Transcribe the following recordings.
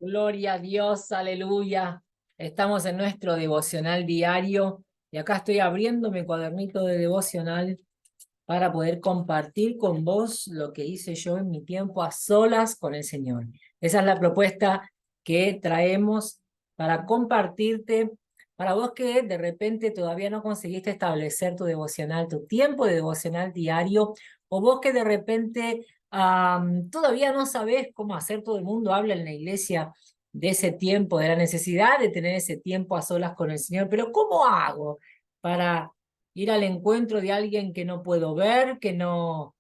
Gloria a Dios, aleluya. Estamos en nuestro devocional diario y acá estoy abriendo mi cuadernito de devocional para poder compartir con vos lo que hice yo en mi tiempo a solas con el Señor. Esa es la propuesta que traemos para compartirte, para vos que de repente todavía no conseguiste establecer tu devocional, tu tiempo de devocional diario, o vos que de repente todavía no sabés cómo hacer. Todo el mundo habla en la iglesia de ese tiempo, de la necesidad de tener ese tiempo a solas con el Señor, pero ¿cómo hago para ir al encuentro de alguien que no puedo ver, que no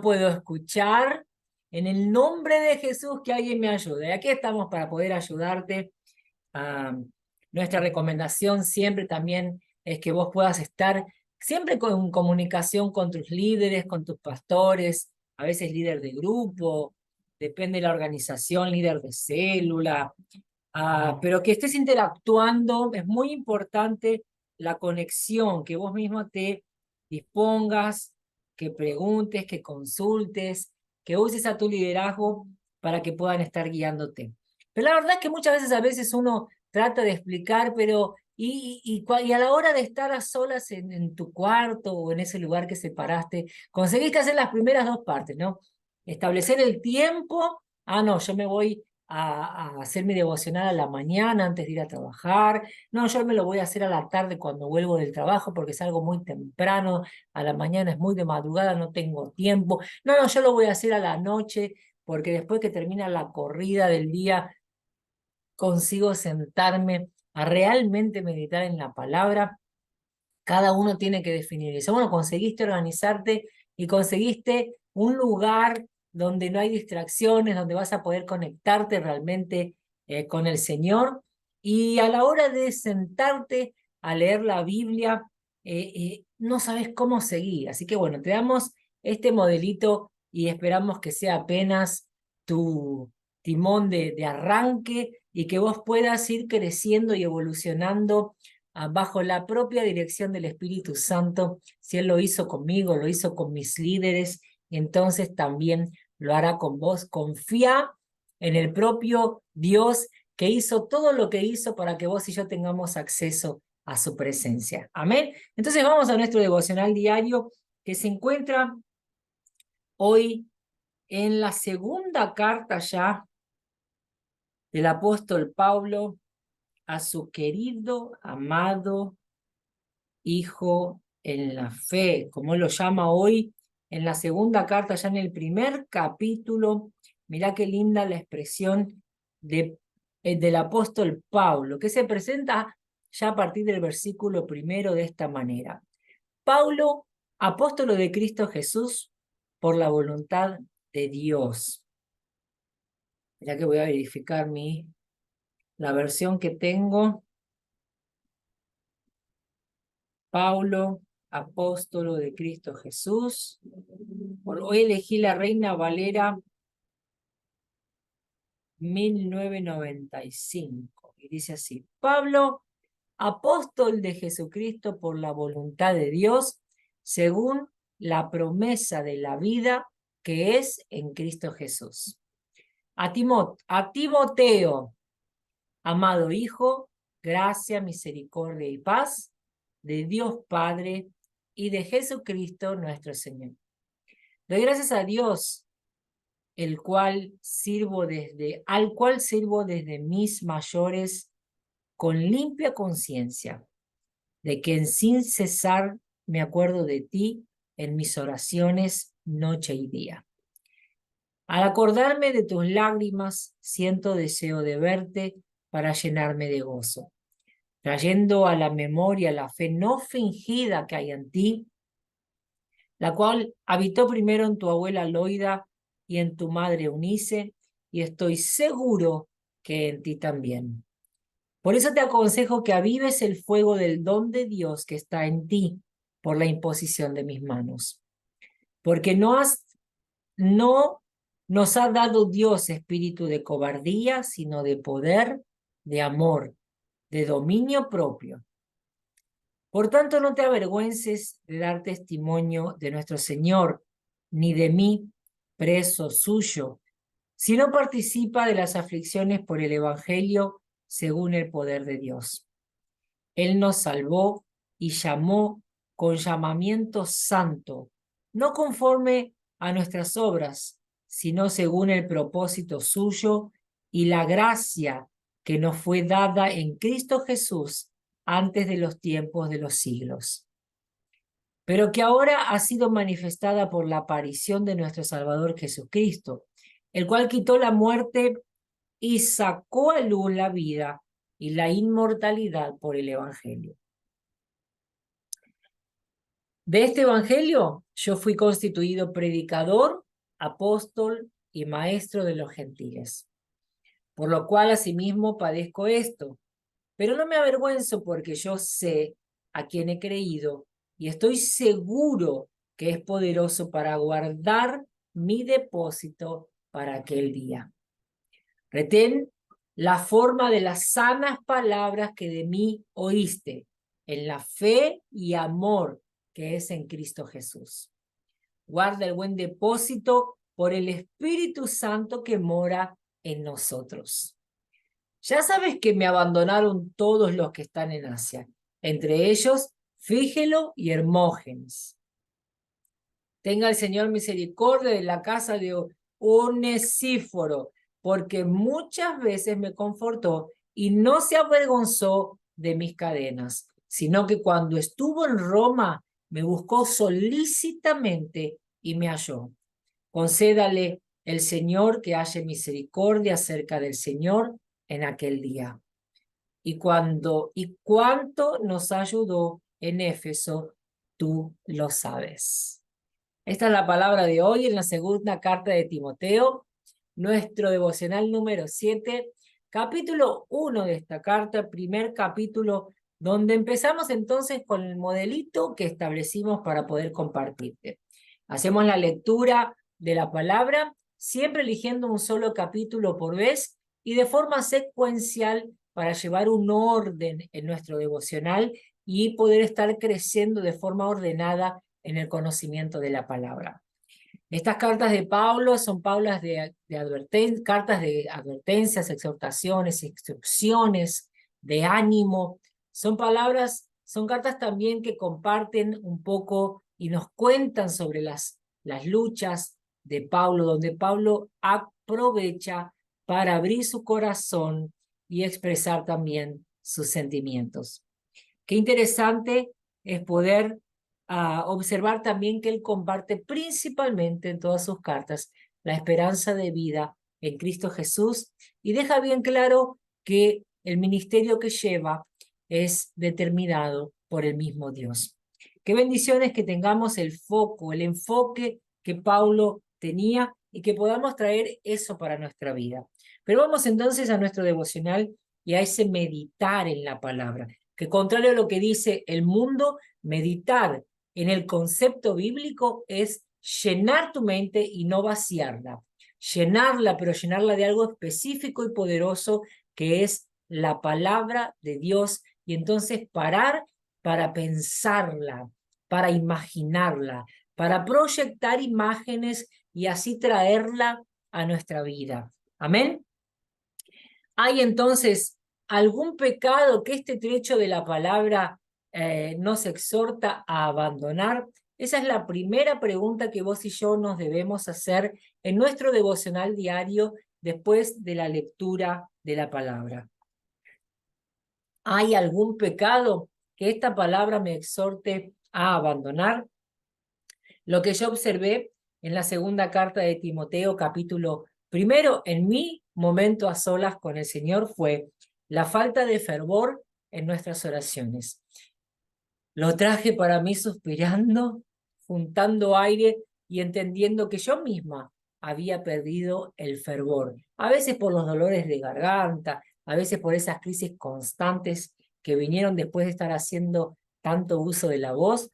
puedo escuchar? En el nombre de Jesús, que alguien me ayude. Y aquí estamos para poder ayudarte. Ah, Nuestra recomendación siempre también es que vos puedas estar siempre con comunicación con tus líderes, con tus pastores, a veces líder de grupo, depende de la organización, líder de célula. Pero que estés interactuando. Es muy importante la conexión, que vos mismo te dispongas, que preguntes, que consultes, que uses a tu liderazgo para que puedan estar guiándote. Pero la verdad es que muchas veces, uno trata de explicar, pero y a la hora de estar a solas en tu cuarto o en ese lugar que separaste, conseguís que hacer las primeras dos partes, ¿no? Establecer el tiempo. No, yo me voy a hacer mi devocional a la mañana antes de ir a trabajar. No, yo me lo voy a hacer a la tarde cuando vuelvo del trabajo porque es algo muy temprano. A la mañana es muy de madrugada, no tengo tiempo. No, yo lo voy a hacer a la noche porque después que termina la corrida del día consigo sentarme a realmente meditar en la palabra. Cada uno tiene que definir eso. Bueno, conseguiste organizarte y conseguiste un lugar donde no hay distracciones, donde vas a poder conectarte realmente con el Señor. Y a la hora de sentarte a leer la Biblia, no sabes cómo seguir. Así que bueno, te damos este modelito y esperamos que sea apenas tu timón de arranque y que vos puedas ir creciendo y evolucionando bajo la propia dirección del Espíritu Santo. Si Él lo hizo conmigo, lo hizo con mis líderes, entonces también lo hará con vos. Confía en el propio Dios que hizo todo lo que hizo para que vos y yo tengamos acceso a su presencia. Amén. Entonces vamos a nuestro devocional diario que se encuentra hoy en la segunda carta ya del apóstol Pablo a su querido, amado hijo en la fe, como él lo llama hoy en la segunda carta, ya en el primer capítulo. Mirá qué linda la expresión del apóstol Pablo, que se presenta ya a partir del versículo primero de esta manera. Pablo, apóstolo de Cristo Jesús, por la voluntad de Dios. Mirá que voy a verificar la versión que tengo. Pablo, apóstolo de Cristo Jesús. Hoy elegí la Reina Valera 1995. Y dice así: Pablo, apóstol de Jesucristo por la voluntad de Dios, según la promesa de la vida que es en Cristo Jesús. A Timoteo, amado hijo, gracia, misericordia y paz de Dios Padre y de Jesucristo nuestro Señor. Doy gracias a Dios, al cual sirvo desde mis mayores con limpia conciencia, de que sin cesar me acuerdo de ti en mis oraciones noche y día. Al acordarme de tus lágrimas, siento deseo de verte para llenarme de gozo, trayendo a la memoria la fe no fingida que hay en ti, la cual habitó primero en tu abuela Loida y en tu madre Eunice, y estoy seguro que en ti también. Por eso te aconsejo que avives el fuego del don de Dios que está en ti por la imposición de mis manos. Porque no nos ha dado Dios espíritu de cobardía, sino de poder, de amor, de dominio propio. Por tanto, no te avergüences de dar testimonio de nuestro Señor, ni de mí, preso suyo, si no participa de las aflicciones por el Evangelio según el poder de Dios. Él nos salvó y llamó con llamamiento santo, no conforme a nuestras obras, sino según el propósito suyo y la gracia que nos fue dada en Cristo Jesús antes de los tiempos de los siglos, pero que ahora ha sido manifestada por la aparición de nuestro Salvador Jesucristo, el cual quitó la muerte y sacó a luz la vida y la inmortalidad por el Evangelio. De este Evangelio yo fui constituido predicador, apóstol y maestro de los gentiles, por lo cual asimismo padezco esto, pero no me avergüenzo porque yo sé a quién he creído y estoy seguro que es poderoso para guardar mi depósito para aquel día. Retén la forma de las sanas palabras que de mí oíste, en la fe y amor que es en Cristo Jesús. Guarda el buen depósito por el Espíritu Santo que mora en nosotros. Ya sabes que me abandonaron todos los que están en Asia, entre ellos Fígelo y Hermógenes. Tenga el Señor misericordia de la casa de Onesíforo, porque muchas veces me confortó y no se avergonzó de mis cadenas, sino que cuando estuvo en Roma me buscó solícitamente y me halló. Concédale el Señor que haya misericordia acerca del Señor en aquel día. Y cuánto nos ayudó en Éfeso, tú lo sabes. Esta es la palabra de hoy en la segunda carta de Timoteo, nuestro devocional número 7, capítulo 1 de esta carta, primer capítulo, donde empezamos entonces con el modelito que establecimos para poder compartirte. Hacemos la lectura de la palabra, siempre eligiendo un solo capítulo por vez y de forma secuencial para llevar un orden en nuestro devocional y poder estar creciendo de forma ordenada en el conocimiento de la palabra. Estas cartas de Pablo son cartas de advertencias, exhortaciones, instrucciones, de ánimo. Son cartas también que comparten un poco y nos cuentan sobre las luchas de Pablo, donde Pablo aprovecha para abrir su corazón y expresar también sus sentimientos. Qué interesante es poder observar también que él comparte principalmente en todas sus cartas la esperanza de vida en Cristo Jesús y deja bien claro que el ministerio que lleva es determinado por el mismo Dios. Qué bendiciones que tengamos el enfoque que Pablo tenía y que podamos traer eso para nuestra vida. Pero vamos entonces a nuestro devocional y a ese meditar en la palabra, que contrario a lo que dice el mundo, meditar en el concepto bíblico es llenar tu mente y no vaciarla. Llenarla, pero llenarla de algo específico y poderoso que es la palabra de Dios y entonces parar para pensarla, para imaginarla, para proyectar imágenes y así traerla a nuestra vida. Amén. Hay entonces algún pecado que este trecho de la palabra nos exhorta a abandonar. Esa es la primera pregunta que vos y yo nos debemos hacer en nuestro devocional diario después de la lectura de la palabra. ¿Hay algún pecado que esta palabra me exhorte a abandonar? Lo que yo observé en la segunda carta de Timoteo, capítulo 1, en mi momento a solas con el Señor, fue la falta de fervor en nuestras oraciones. Lo traje para mí suspirando, juntando aire y entendiendo que yo misma había perdido el fervor. A veces por los dolores de garganta, a veces por esas crisis constantes que vinieron después de estar haciendo tanto uso de la voz,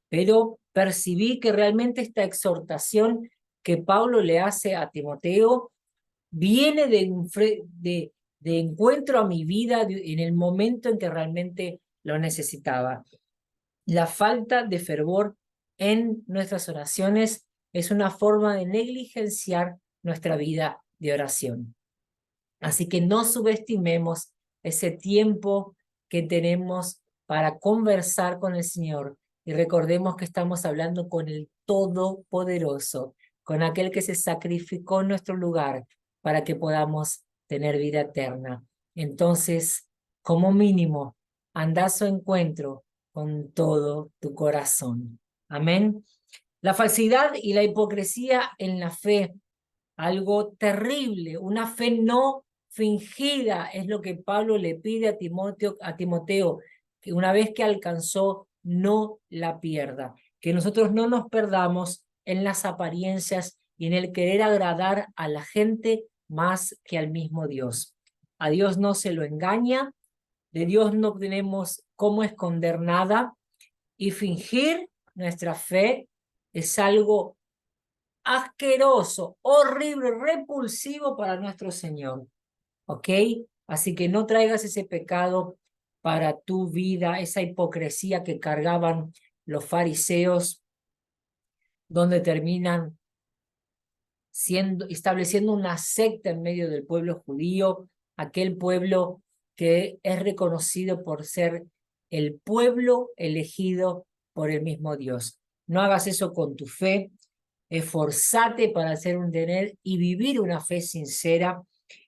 pero percibí que realmente esta exhortación que Pablo le hace a Timoteo viene de encuentro a mi vida en el momento en que realmente lo necesitaba. La falta de fervor en nuestras oraciones es una forma de negligenciar nuestra vida de oración. Así que no subestimemos ese tiempo que tenemos para conversar con el Señor. Y recordemos que estamos hablando con el Todopoderoso, con aquel que se sacrificó en nuestro lugar para que podamos tener vida eterna. Entonces, como mínimo, anda a su encuentro con todo tu corazón. Amén. La falsedad y la hipocresía en la fe, algo terrible, una fe no fingida, es lo que Pablo le pide a Timoteo, que una vez que alcanzó, no la pierda, que nosotros no nos perdamos en las apariencias y en el querer agradar a la gente más que al mismo Dios. A Dios no se lo engaña, de Dios no tenemos cómo esconder nada, y fingir nuestra fe es algo asqueroso, horrible, repulsivo para nuestro Señor. ¿Ok? Así que no traigas ese pecado para tu vida, esa hipocresía que cargaban los fariseos, donde terminan estableciendo una secta en medio del pueblo judío, aquel pueblo que es reconocido por ser el pueblo elegido por el mismo Dios. No hagas eso con tu fe, esforzate para hacer tener y vivir una fe sincera.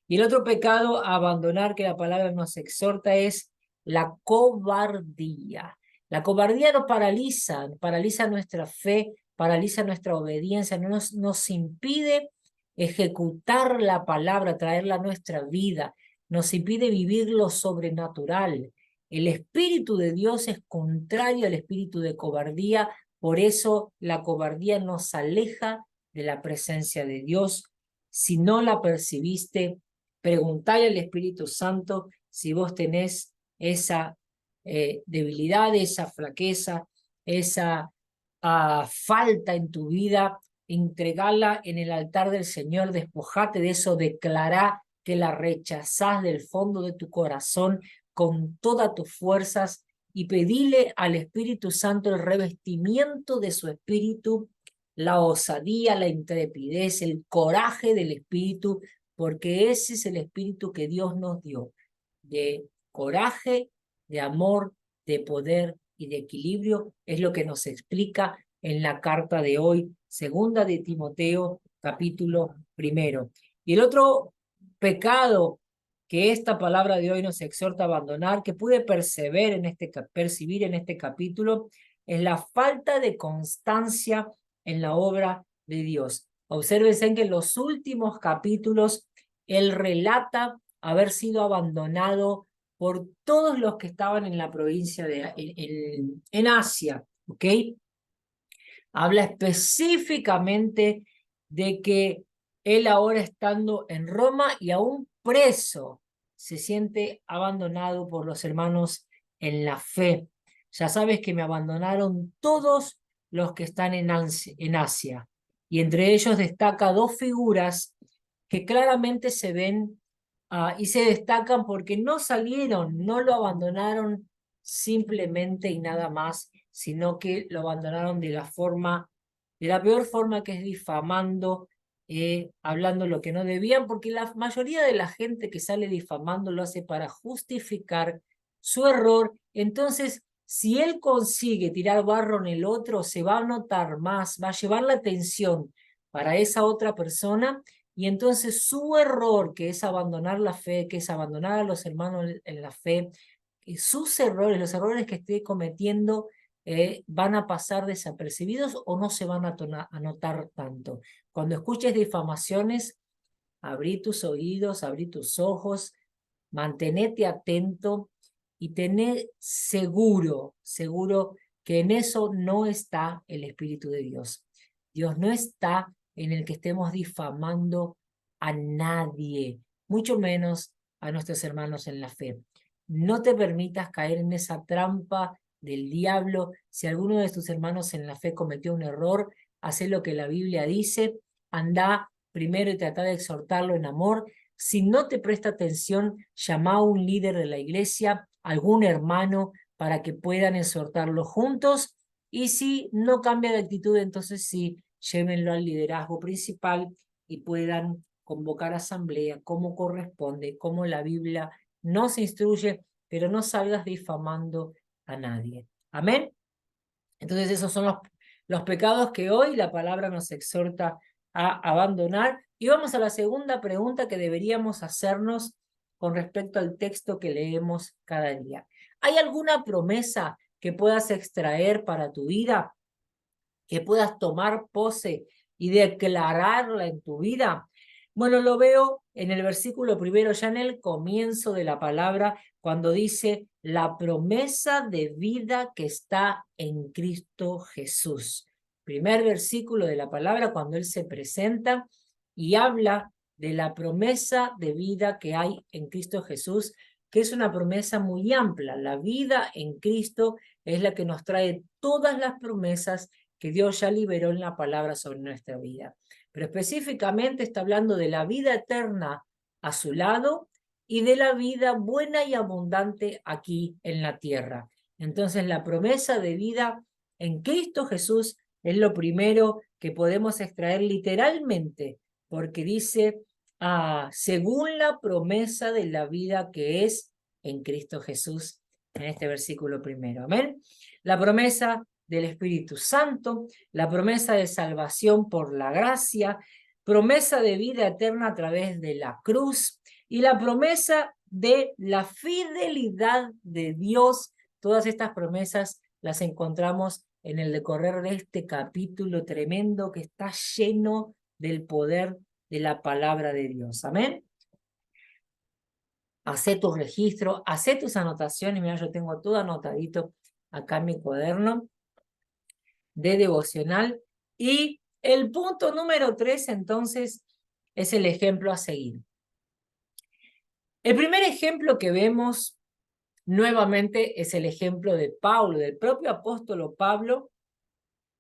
Y el otro pecado a abandonar que la palabra nos exhorta es la cobardía. La cobardía nos paraliza nuestra fe, paraliza nuestra obediencia, nos impide ejecutar la palabra, traerla a nuestra vida, nos impide vivir lo sobrenatural. El Espíritu de Dios es contrario al espíritu de cobardía, por eso la cobardía nos aleja de la presencia de Dios. Si no la percibiste, preguntale al Espíritu Santo si vos tenés esa debilidad, esa flaqueza, esa falta en tu vida, entregala en el altar del Señor, despojate de eso, declará que la rechazás del fondo de tu corazón con todas tus fuerzas y pedile al Espíritu Santo el revestimiento de su Espíritu, la osadía, la intrepidez, el coraje del Espíritu, porque ese es el Espíritu que Dios nos dio, de coraje, de amor, de poder y de equilibrio, es lo que nos explica en la carta de hoy, segunda de Timoteo, capítulo 1. Y el otro pecado que esta palabra de hoy nos exhorta a abandonar, que pude percibir en este capítulo, es la falta de constancia en la obra de Dios. Obsérvense que en los últimos capítulos él relata haber sido abandonado por todos los que estaban en la provincia en Asia, ¿ok? Habla específicamente de que él ahora estando en Roma y aún preso, se siente abandonado por los hermanos en la fe. Ya sabes que me abandonaron todos los que están en Asia. Y entre ellos destaca dos figuras que claramente se ven y se destacan porque no salieron, no lo abandonaron simplemente y nada más, sino que lo abandonaron de la peor forma, que es difamando, hablando lo que no debían, porque la mayoría de la gente que sale difamando lo hace para justificar su error. Entonces, si él consigue tirar barro en el otro, se va a notar más, va a llevar la atención para esa otra persona, y entonces su error, que es abandonar la fe, que es abandonar a los hermanos en la fe, sus errores, los errores que esté cometiendo, van a pasar desapercibidos o no se van a notar tanto. Cuando escuches difamaciones, abrí tus oídos, abrí tus ojos, mantenete atento y tené seguro que en eso no está el Espíritu de Dios. Dios no está en el que estemos difamando a nadie, mucho menos a nuestros hermanos en la fe. No te permitas caer en esa trampa del diablo. Si alguno de tus hermanos en la fe cometió un error, haz lo que la Biblia dice, anda primero y trata de exhortarlo en amor. Si no te presta atención, llama a un líder de la iglesia, algún hermano, para que puedan exhortarlo juntos. Y si no cambia de actitud, entonces sí, llévenlo al liderazgo principal y puedan convocar asamblea, como corresponde, como la Biblia nos instruye, pero no salgas difamando a nadie. Amén. Entonces esos son los pecados que hoy la palabra nos exhorta a abandonar. Y vamos a la segunda pregunta que deberíamos hacernos con respecto al texto que leemos cada día. ¿Hay alguna promesa que puedas extraer para tu vida, que puedas tomar pose y declararla en tu vida? Bueno, lo veo en el versículo primero, ya en el comienzo de la palabra, cuando dice la promesa de vida que está en Cristo Jesús. Primer versículo de la palabra, cuando Él se presenta y habla de la promesa de vida que hay en Cristo Jesús, que es una promesa muy amplia. La vida en Cristo es la que nos trae todas las promesas que Dios ya liberó en la palabra sobre nuestra vida. Pero específicamente está hablando de la vida eterna a su lado y de la vida buena y abundante aquí en la tierra. Entonces la promesa de vida en Cristo Jesús es lo primero que podemos extraer literalmente, porque dice, según la promesa de la vida que es en Cristo Jesús, en este versículo primero. Amén. La promesa del Espíritu Santo, la promesa de salvación por la gracia, promesa de vida eterna a través de la cruz y la promesa de la fidelidad de Dios. Todas estas promesas las encontramos en el decorrer de este capítulo tremendo que está lleno del poder de la palabra de Dios. Amén. Hacé tus registros, hacé tus anotaciones. Mira, yo tengo todo anotadito acá en mi cuaderno de devocional. Y el punto número 3, entonces, es el ejemplo a seguir. El primer ejemplo que vemos nuevamente es el ejemplo de Pablo, del propio apóstol Pablo,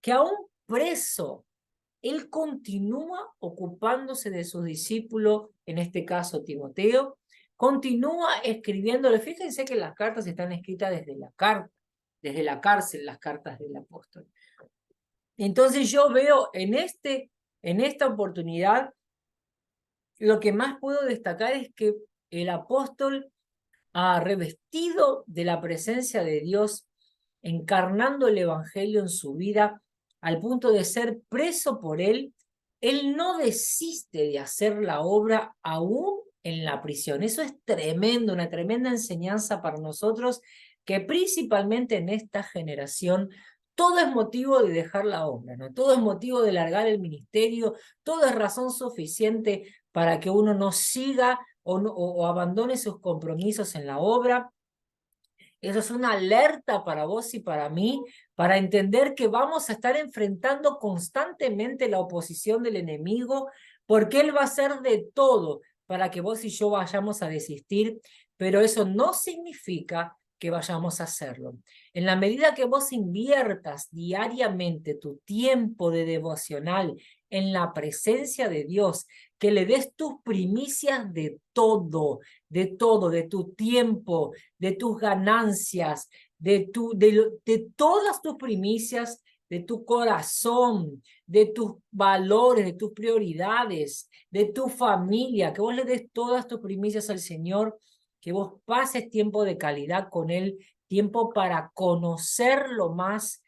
que aún preso, él continúa ocupándose de sus discípulos, en este caso Timoteo, continúa escribiéndole. Fíjense que las cartas están escritas desde la cárcel, las cartas del apóstol. Entonces yo veo en esta oportunidad, lo que más puedo destacar es que el apóstol ha revestido de la presencia de Dios, encarnando el evangelio en su vida, al punto de ser preso por él no desiste de hacer la obra aún en la prisión. Eso es tremendo, una tremenda enseñanza para nosotros, que principalmente en esta generación todo es motivo de dejar la obra, ¿no? Todo es motivo de largar el ministerio, todo es razón suficiente para que uno no siga o abandone sus compromisos en la obra. Eso es una alerta para vos y para mí, para entender que vamos a estar enfrentando constantemente la oposición del enemigo, porque él va a hacer de todo para que vos y yo vayamos a desistir, pero eso no significa que vayamos a hacerlo. En la medida que vos inviertas diariamente tu tiempo de devocional en la presencia de Dios, que le des tus primicias de todo, de tu tiempo, de tus ganancias, de todas tus primicias, de tu corazón, de tus valores, de tus prioridades, de tu familia, que vos le des todas tus primicias al Señor, que vos pases tiempo de calidad con Él, tiempo para conocerlo más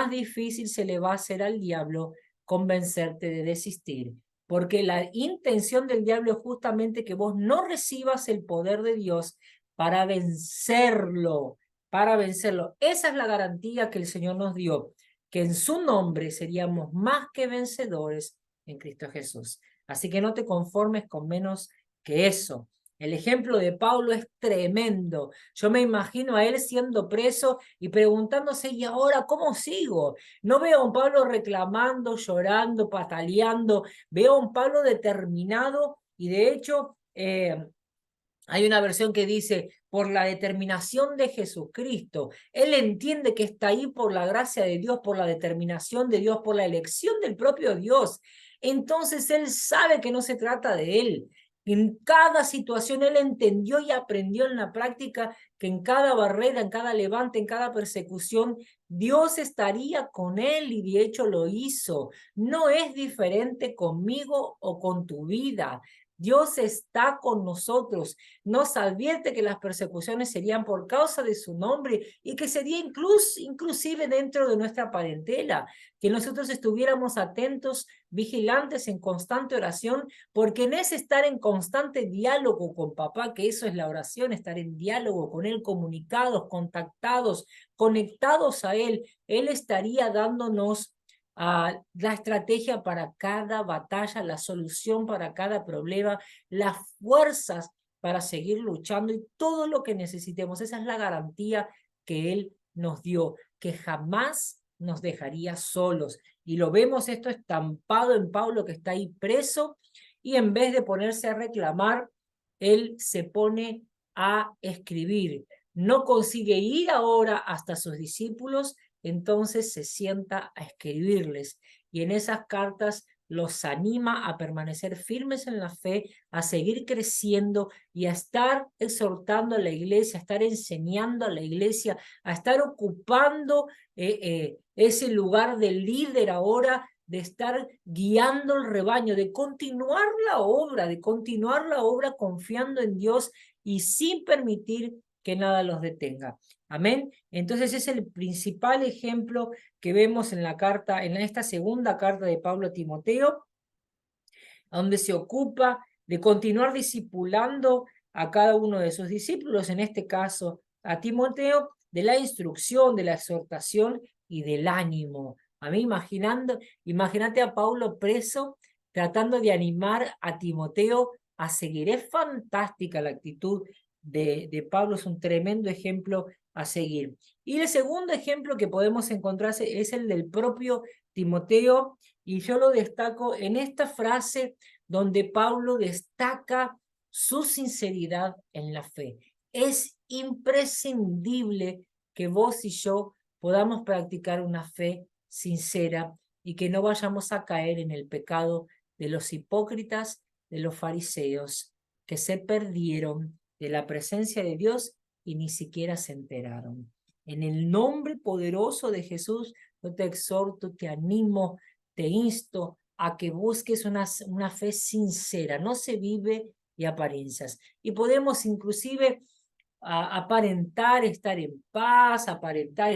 difícil se le va a hacer al diablo convencerte de desistir. Porque la intención del diablo es justamente que vos no recibas el poder de Dios para vencerlo, para vencerlo. Esa es la garantía que el Señor nos dio, que en su nombre seríamos más que vencedores en Cristo Jesús. Así que no te conformes con menos que eso. El ejemplo de Pablo es tremendo. Yo me imagino a él siendo preso y preguntándose, ¿y ahora cómo sigo? No veo a un Pablo reclamando, llorando, pataleando. Veo a un Pablo determinado y de hecho hay una versión que dice, por la determinación de Jesucristo. Él entiende que está ahí por la gracia de Dios, por la determinación de Dios, por la elección del propio Dios. Entonces él sabe que no se trata de él. En cada situación él entendió y aprendió en la práctica que en cada barrera, en cada levante, en cada persecución, Dios estaría con él y de hecho lo hizo. No es diferente conmigo o con tu vida. Dios está con nosotros, nos advierte que las persecuciones serían por causa de su nombre y que sería inclusive dentro de nuestra parentela, que nosotros estuviéramos atentos, vigilantes, en constante oración, porque en ese estar en constante diálogo con papá, que eso es la oración, estar en diálogo con él, comunicados, contactados, conectados a él estaría dándonos la estrategia para cada batalla, la solución para cada problema, las fuerzas para seguir luchando y todo lo que necesitemos. Esa es la garantía que él nos dio, que jamás nos dejaría solos. Y lo vemos esto estampado en Pablo, que está ahí preso, y en vez de ponerse a reclamar, él se pone a escribir. No consigue ir ahora hasta sus discípulos, entonces se sienta a escribirles. Y en esas cartas los anima a permanecer firmes en la fe, a seguir creciendo y a estar exhortando a la iglesia, a estar enseñando a la iglesia, a estar ocupando ese lugar de líder ahora, de estar guiando el rebaño, de continuar la obra confiando en Dios y sin permitir que nada los detenga. Amén. Entonces es el principal ejemplo que vemos en la carta, en esta segunda carta de Pablo a Timoteo, donde se ocupa de continuar discipulando a cada uno de sus discípulos, en este caso a Timoteo, de la instrucción, de la exhortación y del ánimo. A mí imagínate a Pablo preso tratando de animar a Timoteo a seguir. Es fantástica la actitud de Pablo, es un tremendo ejemplo a seguir. Y el segundo ejemplo que podemos encontrar es el del propio Timoteo, y yo lo destaco en esta frase donde Pablo destaca su sinceridad en la fe. Es imprescindible que vos y yo podamos practicar una fe sincera y que no vayamos a caer en el pecado de los hipócritas, de los fariseos, que se perdieron de la presencia de Dios y ni siquiera se enteraron. En el nombre poderoso de Jesús, yo te exhorto, te animo, te insto a que busques una fe sincera. No se vive de apariencias. Y podemos inclusive aparentar estar en paz, aparentar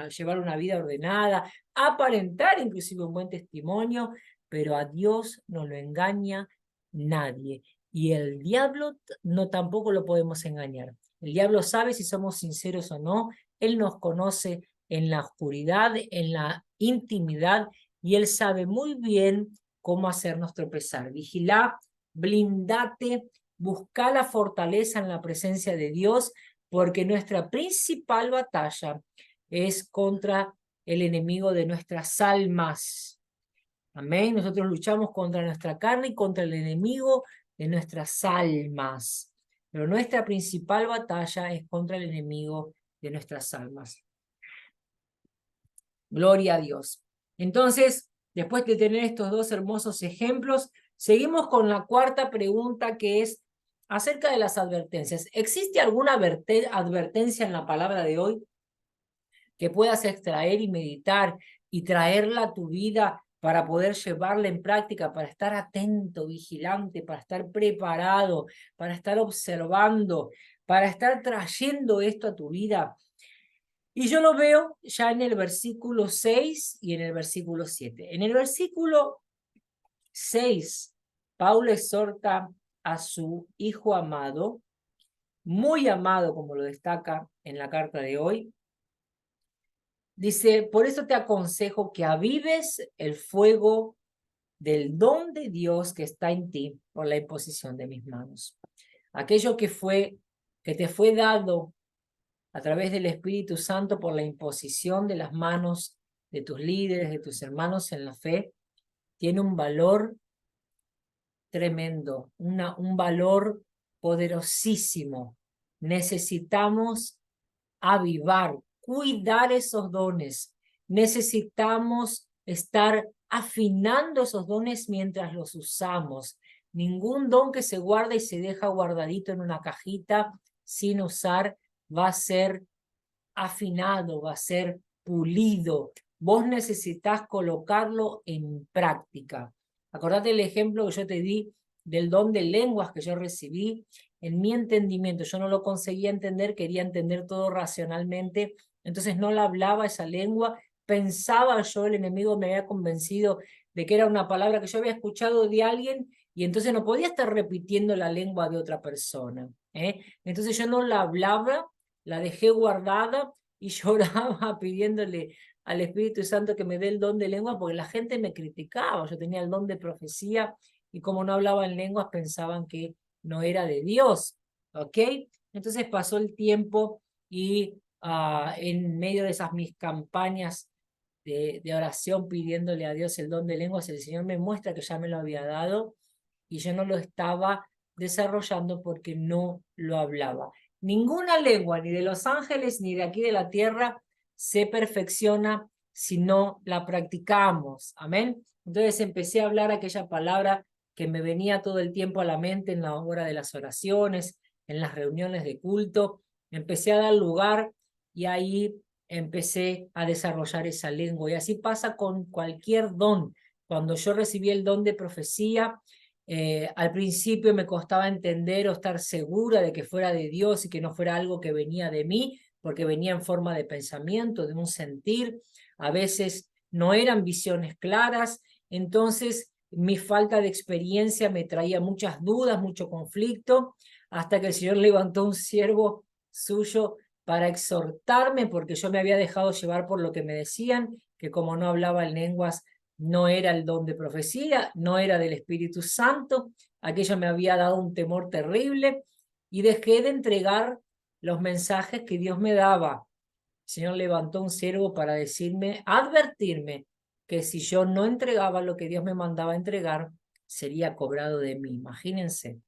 llevar una vida ordenada, aparentar inclusive un buen testimonio, pero a Dios no lo engaña nadie. Y el diablo no tampoco lo podemos engañar. El diablo sabe si somos sinceros o no. Él nos conoce en la oscuridad, en la intimidad, y él sabe muy bien cómo hacernos tropezar. Vigilá, blindate, busca la fortaleza en la presencia de Dios, porque nuestra principal batalla es contra el enemigo de nuestras almas. Amén. Nosotros luchamos contra nuestra carne y contra el enemigo de nuestras almas. Pero nuestra principal batalla es contra el enemigo de nuestras almas. Gloria a Dios. Entonces, después de tener estos dos hermosos ejemplos, seguimos con la cuarta pregunta, que es acerca de las advertencias. ¿Existe alguna advertencia en la palabra de hoy que puedas extraer y meditar y traerla a tu vida para poder llevarla en práctica, para estar atento, vigilante, para estar preparado, para estar observando, para estar trayendo esto a tu vida? Y yo lo veo ya en el versículo 6 y en el versículo 7. En el versículo 6, Pablo exhorta a su hijo amado, muy amado, como lo destaca en la carta de hoy. Dice: por eso te aconsejo que avives el fuego del don de Dios que está en ti por la imposición de mis manos. Aquello que te fue dado a través del Espíritu Santo por la imposición de las manos de tus líderes, de tus hermanos en la fe, tiene un valor tremendo, un valor poderosísimo. Necesitamos avivar, cuidar esos dones. Necesitamos estar afinando esos dones mientras los usamos. ningún don que se guarda y se deja guardadito en una cajita sin usar va a ser afinado, va a ser pulido. Vos necesitas colocarlo en práctica. Acordate el ejemplo que yo te di del don de lenguas que yo recibí. En mi entendimiento, yo no lo conseguía entender, quería entender todo racionalmente, entonces no la hablaba esa lengua, pensaba yo, el enemigo me había convencido de que era una palabra que yo había escuchado de alguien y entonces no podía estar repitiendo la lengua de otra persona. Entonces yo no la hablaba, la dejé guardada y lloraba pidiéndole al Espíritu Santo que me dé el don de lengua porque la gente me criticaba, yo tenía el don de profecía y como no hablaba en lenguas pensaban que no era de Dios, ¿ok? Entonces pasó el tiempo y en medio de esas mis campañas de oración pidiéndole a Dios el don de lenguas, el Señor me muestra que ya me lo había dado y yo no lo estaba desarrollando porque no lo hablaba. Ninguna lengua, ni de los ángeles, ni de aquí de la tierra, se perfecciona si no la practicamos. Amén. Entonces empecé a hablar aquella palabra que me venía todo el tiempo a la mente en la hora de las oraciones, en las reuniones de culto. Empecé a dar lugar y ahí empecé a desarrollar esa lengua. Y así pasa con cualquier don. Cuando yo recibí el don de profecía, al principio me costaba entender o estar segura de que fuera de Dios y que no fuera algo que venía de mí, porque venía en forma de pensamiento, de un sentir. A veces no eran visiones claras, entonces mi falta de experiencia me traía muchas dudas, mucho conflicto, hasta que el Señor levantó un siervo suyo para exhortarme, porque yo me había dejado llevar por lo que me decían, que como no hablaba en lenguas, no era el don de profecía, no era del Espíritu Santo, aquello me había dado un temor terrible y dejé de entregar los mensajes que Dios me daba. El Señor levantó un siervo para decirme, advertirme que si yo no entregaba lo que Dios me mandaba entregar, sería cobrado de mí. Imagínense.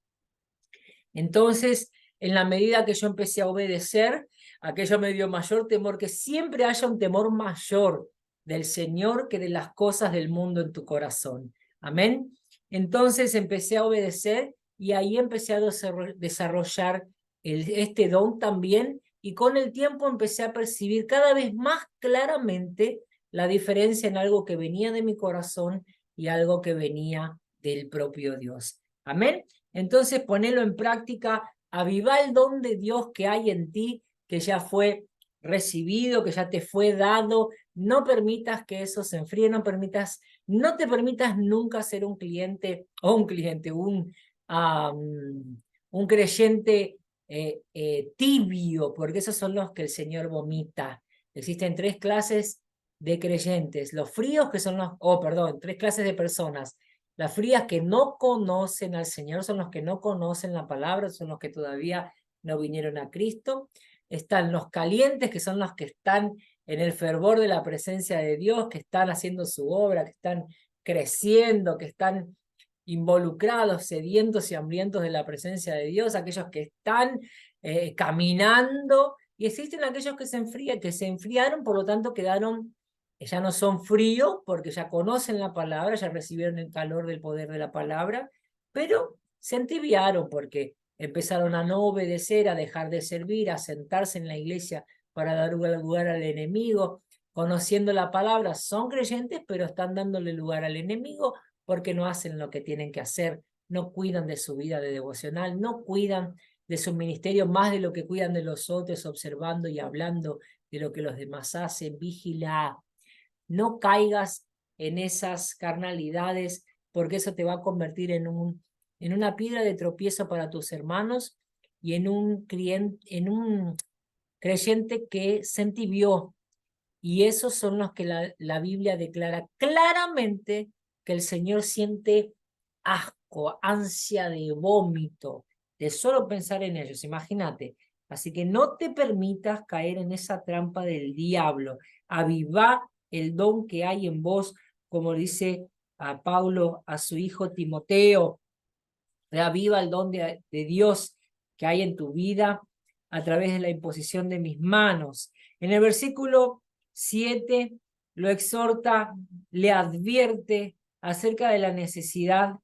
Entonces, en la medida que yo empecé a obedecer, aquello me dio mayor temor, que siempre haya un temor mayor del Señor que de las cosas del mundo en tu corazón. Amén. Entonces empecé a obedecer y ahí empecé a desarrollar este don también y con el tiempo empecé a percibir cada vez más claramente la diferencia en algo que venía de mi corazón y algo que venía del propio Dios. Amén. Entonces ponelo en práctica, avivá el don de Dios que hay en ti, que ya fue recibido, que ya te fue dado. No permitas que eso se enfríe, no te permitas nunca ser un cliente o un creyente tibio, porque esos son los que el Señor vomita. Existen tres clases de creyentes, los fríos que son tres clases de personas. Las frías que no conocen al Señor son los que no conocen la palabra, son los que todavía no vinieron a Cristo. Están los calientes, que son los que están en el fervor de la presencia de Dios, que están haciendo su obra, que están creciendo, que están involucrados, sedientos y hambrientos de la presencia de Dios, aquellos que están caminando, y existen aquellos que se enfriaron, por lo tanto quedaron, ya no son fríos, porque ya conocen la palabra, ya recibieron el calor del poder de la palabra, pero se entibiaron porque empezaron a no obedecer, a dejar de servir, a sentarse en la iglesia para dar lugar al enemigo, conociendo la palabra, son creyentes, pero están dándole lugar al enemigo porque no hacen lo que tienen que hacer, no cuidan de su vida de devocional, no cuidan de su ministerio más de lo que cuidan de los otros, observando y hablando de lo que los demás hacen. Vigila, no caigas en esas carnalidades, porque eso te va a convertir en una piedra de tropiezo para tus hermanos y en un creyente que se entibió. Y esos son los que la Biblia declara claramente que el Señor siente asco, ansia de vómito, de solo pensar en ellos, imagínate. Así que no te permitas caer en esa trampa del diablo. Avivá el don que hay en vos, como dice a Pablo a su hijo Timoteo. Reaviva el don de Dios que hay en tu vida a través de la imposición de mis manos. En el versículo 7 lo exhorta, le advierte acerca de la necesidad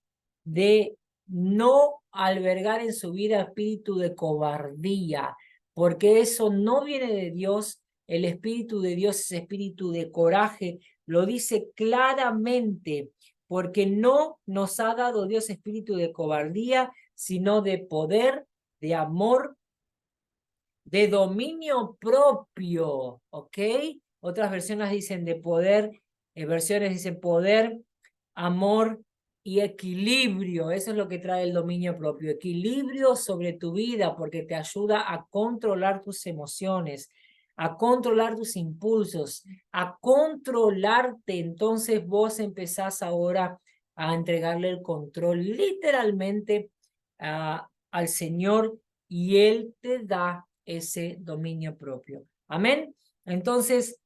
de no albergar en su vida espíritu de cobardía, porque eso no viene de Dios. El espíritu de Dios es espíritu de coraje, lo dice claramente, porque no nos ha dado Dios espíritu de cobardía, sino de poder, de amor, de dominio propio, ¿ok? Otras versiones dicen de poder, versiones dicen poder, amor y equilibrio. Eso es lo que trae el dominio propio. Equilibrio sobre tu vida porque te ayuda a controlar tus emociones, a controlar tus impulsos, a controlarte. Entonces vos empezás ahora a entregarle el control literalmente al Señor y Él te da ese dominio propio. Amén. Entonces,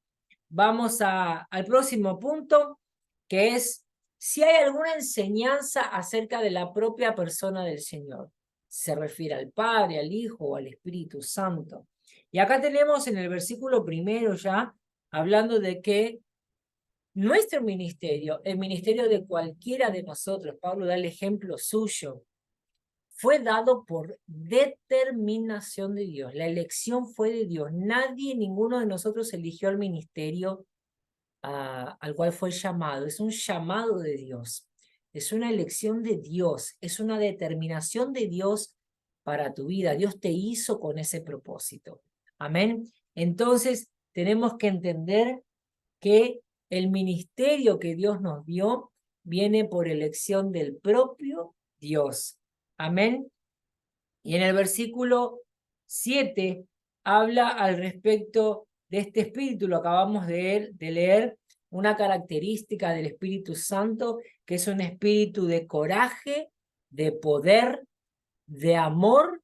vamos al próximo punto, que es si hay alguna enseñanza acerca de la propia persona del Señor. Se refiere al Padre, al Hijo o al Espíritu Santo. Y acá tenemos en el versículo primero ya, hablando de que nuestro ministerio, el ministerio de cualquiera de nosotros, Pablo da el ejemplo suyo, fue dado por determinación de Dios. La elección fue de Dios. Nadie, ninguno de nosotros eligió el ministerio al cual fue llamado. Es un llamado de Dios. Es una elección de Dios. Es una determinación de Dios para tu vida. Dios te hizo con ese propósito. Amén. Entonces, tenemos que entender que el ministerio que Dios nos dio viene por elección del propio Dios. Amén. Y en el versículo 7 habla al respecto de este espíritu, lo acabamos de leer, una característica del Espíritu Santo, que es un espíritu de coraje, de poder, de amor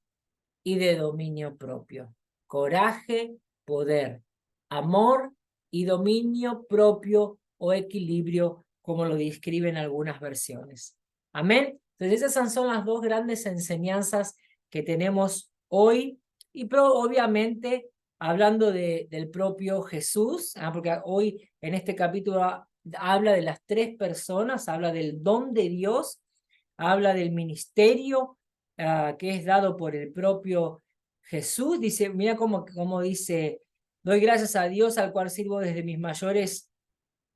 y de dominio propio. Coraje, poder, amor y dominio propio o equilibrio, como lo describen algunas versiones. Amén. Entonces esas son las dos grandes enseñanzas que tenemos hoy y obviamente hablando del propio Jesús, porque hoy en este capítulo habla de las tres personas, habla del don de Dios, habla del ministerio que es dado por el propio Jesús. Dice, mira cómo dice, doy gracias a Dios al cual sirvo desde mis mayores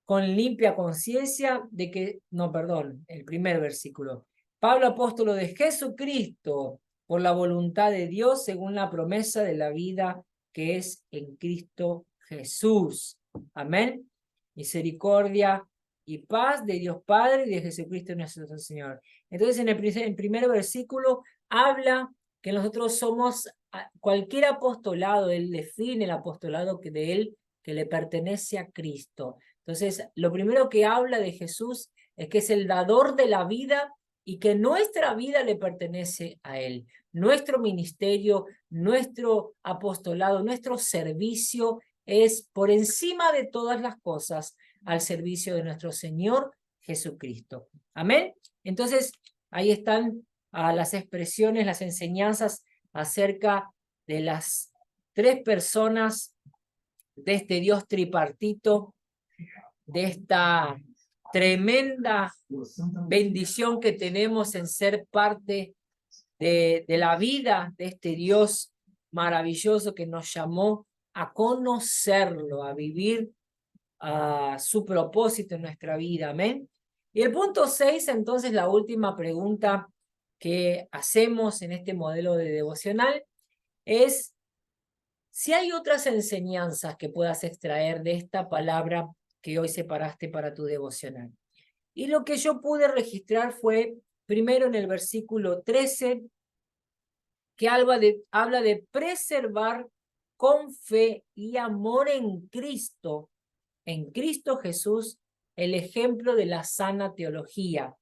con limpia conciencia de que, no, perdón, el primer versículo. Pablo, apóstolo de Jesucristo, por la voluntad de Dios, según la promesa de la vida que es en Cristo Jesús. Amén. Misericordia y paz de Dios Padre y de Jesucristo nuestro Señor. Entonces, en el primer versículo habla que nosotros somos cualquier apostolado, él define el apostolado de él que le pertenece a Cristo. Entonces, lo primero que habla de Jesús es que es el dador de la vida y que nuestra vida le pertenece a Él. Nuestro ministerio, nuestro apostolado, nuestro servicio es por encima de todas las cosas al servicio de nuestro Señor Jesucristo. Amén. Entonces, ahí están las expresiones, las enseñanzas acerca de las tres personas de este Dios tripartito, de esta tremenda bendición que tenemos en ser parte de la vida de este Dios maravilloso que nos llamó a conocerlo, a vivir su propósito en nuestra vida. Amén. Y el punto 6, entonces, la última pregunta que hacemos en este modelo de devocional es si hay otras enseñanzas que puedas extraer de esta palabra que hoy separaste para tu devocional. Y lo que yo pude registrar fue, primero en el versículo 13, que habla de preservar con fe y amor en Cristo Jesús, el ejemplo de la sana teología,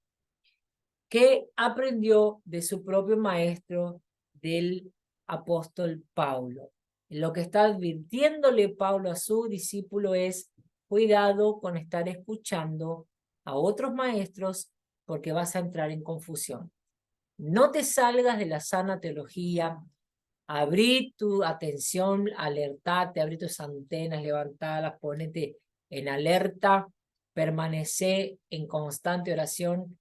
que aprendió de su propio maestro, del apóstol Pablo. Lo que está advirtiéndole Pablo a su discípulo es, cuidado con estar escuchando a otros maestros porque vas a entrar en confusión. No te salgas de la sana teología, abrí tu atención, alertate, abrí tus antenas, levantalas, ponete en alerta, permanece en constante oración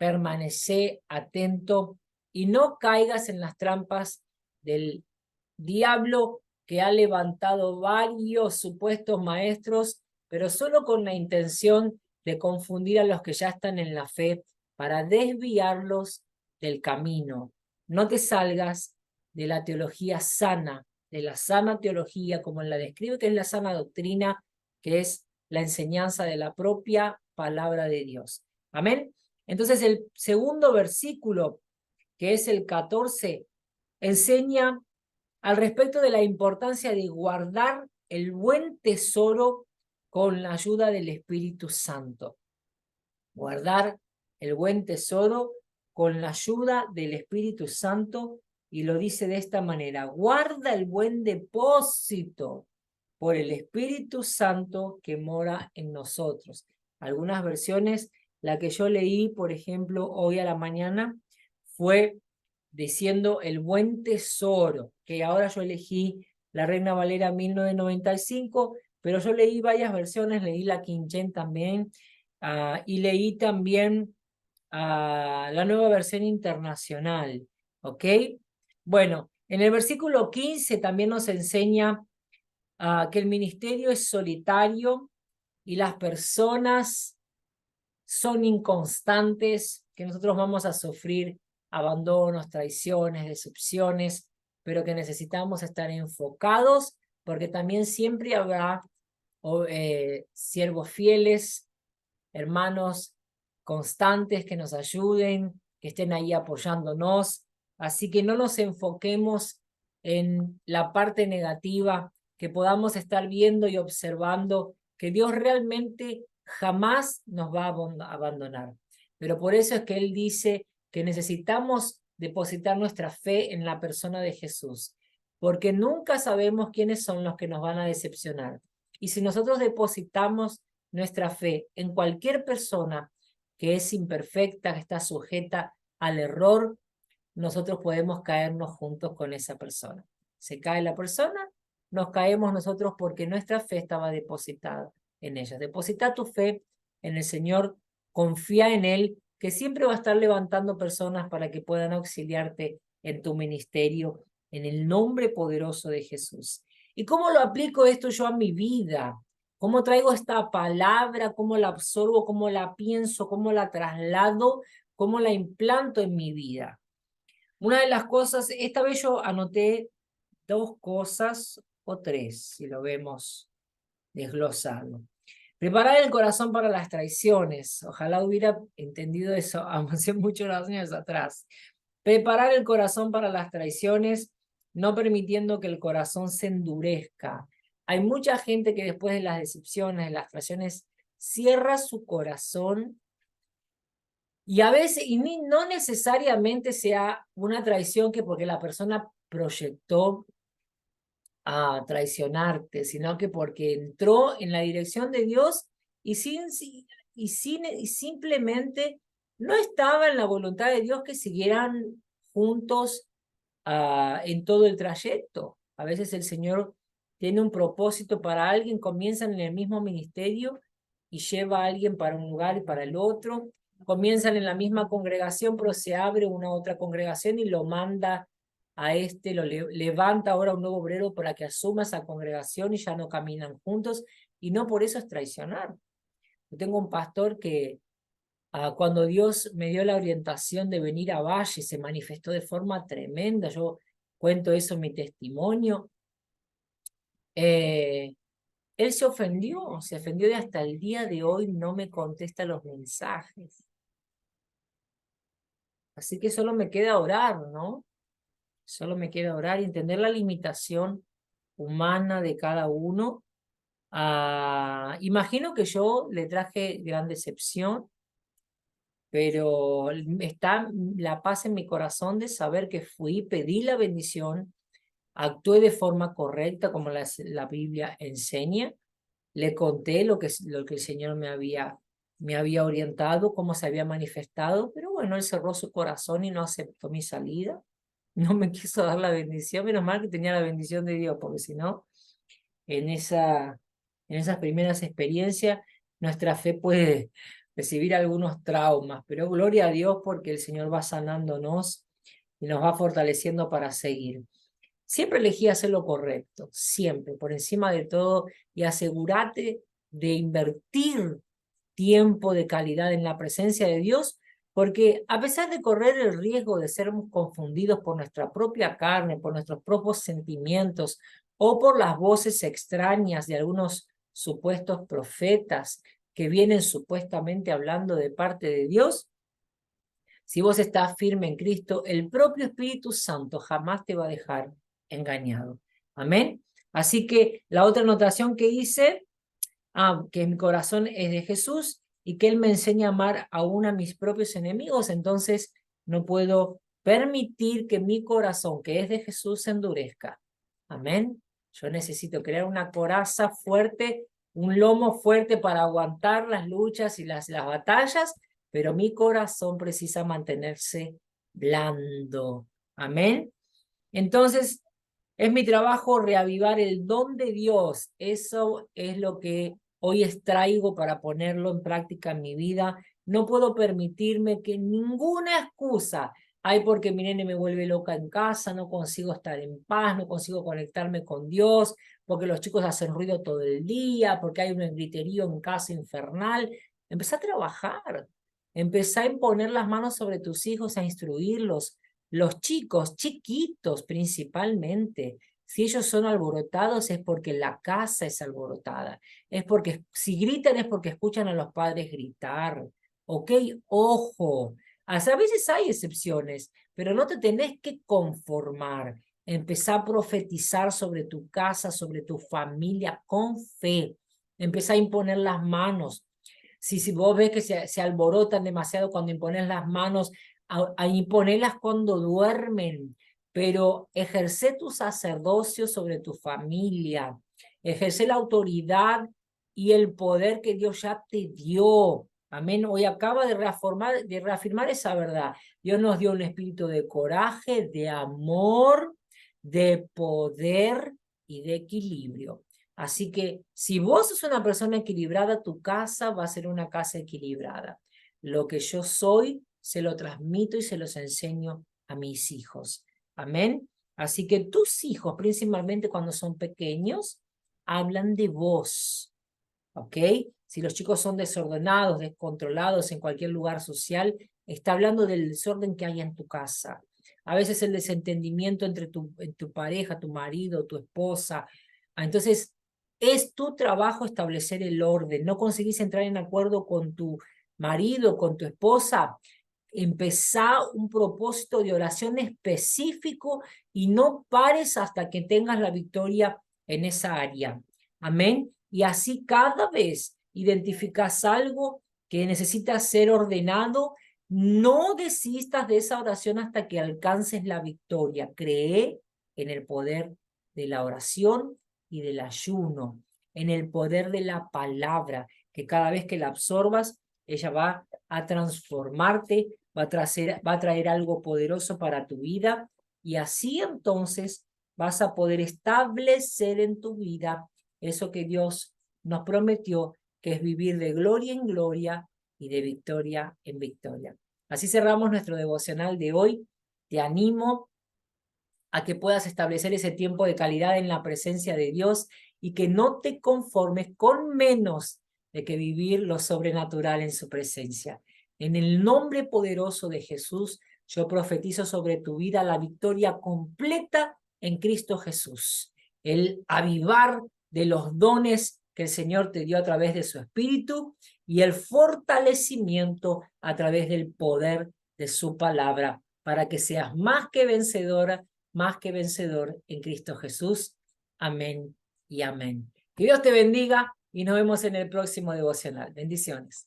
permanecé atento y no caigas en las trampas del diablo, que ha levantado varios supuestos maestros, pero solo con la intención de confundir a los que ya están en la fe para desviarlos del camino. No te salgas de la teología sana, de la sana teología, como la describe, que es la sana doctrina, que es la enseñanza de la propia palabra de Dios. Amén. Entonces el segundo versículo, que es el 14, enseña al respecto de la importancia de guardar el buen tesoro con la ayuda del Espíritu Santo. Guardar el buen tesoro con la ayuda del Espíritu Santo, y lo dice de esta manera: guarda el buen depósito por el Espíritu Santo que mora en nosotros. Algunas versiones, la que yo leí, por ejemplo, hoy a la mañana, fue diciendo el buen tesoro, que ahora yo elegí la Reina Valera 1995, pero yo leí varias versiones, leí la King James también, y leí también la nueva versión internacional, ¿ok? Bueno, en el versículo 15 también nos enseña que el ministerio es solitario y las personas son inconstantes, que nosotros vamos a sufrir abandonos, traiciones, decepciones, pero que necesitamos estar enfocados, porque también siempre habrá siervos fieles, hermanos constantes que nos ayuden, que estén ahí apoyándonos. Así que no nos enfoquemos en la parte negativa, que podamos estar viendo y observando que Dios realmente jamás nos va a abandonar. Pero por eso es que Él dice que necesitamos depositar nuestra fe en la persona de Jesús, porque nunca sabemos quiénes son los que nos van a decepcionar. Y si nosotros depositamos nuestra fe en cualquier persona que es imperfecta, que está sujeta al error, nosotros podemos caernos juntos con esa persona. Se cae la persona, nos caemos nosotros porque nuestra fe estaba depositada en ella. Deposita tu fe en el Señor, confía en Él, que siempre va a estar levantando personas para que puedan auxiliarte en tu ministerio, en el nombre poderoso de Jesús. ¿Y cómo lo aplico esto yo a mi vida? ¿Cómo traigo esta palabra? ¿Cómo la absorbo? ¿Cómo la pienso? ¿Cómo la traslado? ¿Cómo la implanto en mi vida? Una de las cosas, esta vez yo anoté 2 cosas o 3, si lo vemos desglosado. Preparar el corazón para las traiciones. Ojalá hubiera entendido eso hace muchos años atrás. Preparar el corazón para las traiciones, no permitiendo que el corazón se endurezca. Hay mucha gente que después de las decepciones, de las traiciones, cierra su corazón, y a veces, y no necesariamente sea una traición que porque la persona proyectó a traicionarte, sino que porque entró en la dirección de Dios y, y simplemente no estaba en la voluntad de Dios que siguieran juntos en todo el trayecto. A veces el Señor tiene un propósito para alguien, comienzan en el mismo ministerio y lleva a alguien para un lugar y para el otro. Comienzan en la misma congregación, pero se abre una otra congregación y lo manda a lo levanta ahora un nuevo obrero para que asuma esa congregación y ya no caminan juntos, y no por eso es traicionar. Yo tengo un pastor que cuando Dios me dio la orientación de venir a Valle, se manifestó de forma tremenda. Yo cuento eso en mi testimonio. Él se ofendió y hasta el día de hoy no me contesta los mensajes. Así que solo me queda orar, ¿no? Solo me queda orar y entender la limitación humana de cada uno. Imagino que yo le traje gran decepción, pero está la paz en mi corazón de saber que fui, pedí la bendición, actué de forma correcta como la Biblia enseña, le conté lo que el Señor me había orientado, cómo se había manifestado, pero bueno, Él cerró su corazón y no aceptó mi salida, no me quiso dar la bendición. Menos mal que tenía la bendición de Dios, porque si no, en esas primeras experiencias, nuestra fe puede recibir algunos traumas, pero gloria a Dios porque el Señor va sanándonos y nos va fortaleciendo para seguir. Siempre elegí hacer lo correcto, siempre, por encima de todo, y asegúrate de invertir tiempo de calidad en la presencia de Dios, porque a pesar de correr el riesgo de ser confundidos por nuestra propia carne, por nuestros propios sentimientos o por las voces extrañas de algunos supuestos profetas que vienen supuestamente hablando de parte de Dios, si vos estás firme en Cristo, el propio Espíritu Santo jamás te va a dejar engañado. Amén. Así que la otra anotación que hice, que mi corazón es de Jesús y que Él me enseña a amar aún a mis propios enemigos, entonces no puedo permitir que mi corazón, que es de Jesús, se endurezca. Amén. Yo necesito crear una coraza fuerte, un lomo fuerte para aguantar las luchas y las batallas, pero mi corazón precisa mantenerse blando. Amén. Entonces, es mi trabajo reavivar el don de Dios. Eso es lo que hoy extraigo para ponerlo en práctica en mi vida. No puedo permitirme que ninguna excusa, ay, porque mi nene me vuelve loca en casa, no consigo estar en paz, no consigo conectarme con Dios, porque los chicos hacen ruido todo el día, porque hay un griterío en casa infernal. Empezá a trabajar, empezá a imponer las manos sobre tus hijos, a instruirlos. Los chicos, chiquitos principalmente, si ellos son alborotados es porque la casa es alborotada. Es porque si gritan es porque escuchan a los padres gritar. ¿Ok? Ojo. A veces hay excepciones, pero no te tenés que conformar. Empezá a profetizar sobre tu casa, sobre tu familia con fe. Empezá a imponer las manos. Si vos ves que se alborotan demasiado cuando impones las manos, a imponerlas cuando duermen, pero ejerce tu sacerdocio sobre tu familia, ejerce la autoridad y el poder que Dios ya te dio. Amén. Hoy acaba de reafirmar esa verdad. Dios nos dio un espíritu de coraje, de amor, de poder y de equilibrio. Así que si vos sos una persona equilibrada, tu casa va a ser una casa equilibrada. Lo que yo soy, se lo transmito y se los enseño a mis hijos. Amén. Así que tus hijos, principalmente cuando son pequeños, hablan de vos. ¿Ok? Si los chicos son desordenados, descontrolados en cualquier lugar social, está hablando del desorden que hay en tu casa. A veces el desentendimiento entre tu pareja, tu marido, tu esposa. Entonces, es tu trabajo establecer el orden. No conseguís entrar en acuerdo con tu marido, con tu esposa, empezá un propósito de oración específico y no pares hasta que tengas la victoria en esa área. Amén. Y así cada vez identificas algo que necesita ser ordenado, no desistas de esa oración hasta que alcances la victoria. Cree en el poder de la oración y del ayuno, en el poder de la palabra, que cada vez que la absorbas, ella va a transformarte, va a traer algo poderoso para tu vida y así entonces vas a poder establecer en tu vida eso que Dios nos prometió, que es vivir de gloria en gloria y de victoria en victoria. Así cerramos nuestro devocional de hoy. Te animo a que puedas establecer ese tiempo de calidad en la presencia de Dios y que no te conformes con menos de que vivir lo sobrenatural en su presencia. En el nombre poderoso de Jesús, yo profetizo sobre tu vida la victoria completa en Cristo Jesús. El avivar de los dones que el Señor te dio a través de su Espíritu y el fortalecimiento a través del poder de su palabra para que seas más que vencedora, más que vencedor en Cristo Jesús. Amén y amén. Que Dios te bendiga y nos vemos en el próximo devocional. Bendiciones.